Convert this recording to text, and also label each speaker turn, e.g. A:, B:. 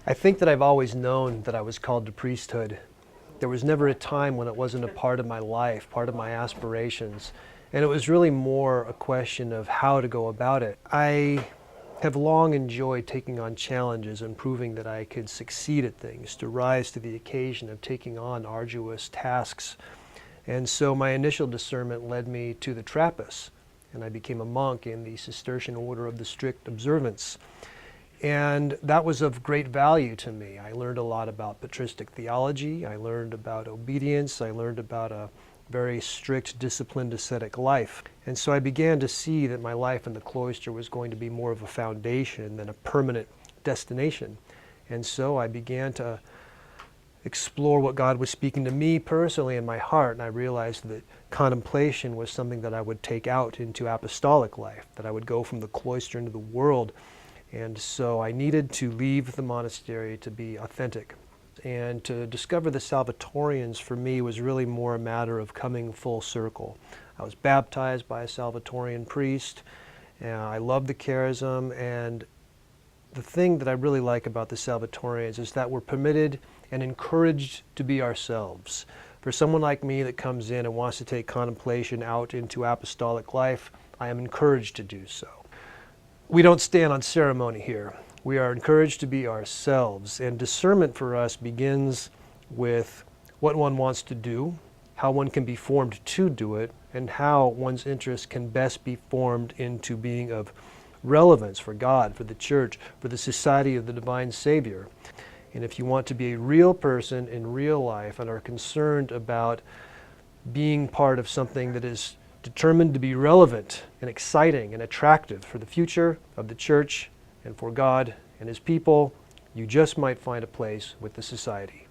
A: I think that I've always known that I was called to priesthood. There was never a time when it wasn't a part of my life, part of my aspirations, and it was really more a question of how to go about it. I have long enjoyed taking on challenges and proving that I could succeed at things, to rise to the occasion of taking on arduous tasks. And so my initial discernment led me to the Trappists, and I became a monk in the Cistercian order of the strict observance. And that was of great value to me. I learned a lot about patristic theology. I learned about obedience. I learned about a very strict, disciplined ascetic life. And so I began to see that my life in the cloister was going to be more of a foundation than a permanent destination. And so I began to explore what God was speaking to me personally in my heart, and I realized that contemplation was something that I would take out into apostolic life, that I would go from the cloister into the world. And so I needed to leave the monastery to be authentic. And to discover the Salvatorians for me was really more a matter of coming full circle. I was baptized by a Salvatorian priest, and I loved the charism, and the thing that I really like about the Salvatorians is that we're permitted and encouraged to be ourselves. For someone like me that comes in and wants to take contemplation out into apostolic life, I am encouraged to do so. We don't stand on ceremony here. We are encouraged to be ourselves, and discernment for us begins with what one wants to do, how one can be formed to do it, and how one's interest can best be formed into being of relevance for God, for the church, for the society of the divine Savior. And if you want to be a real person in real life and are concerned about being part of something that is determined to be relevant and exciting and attractive for the future of the church and for God and His people, you just might find a place with the society.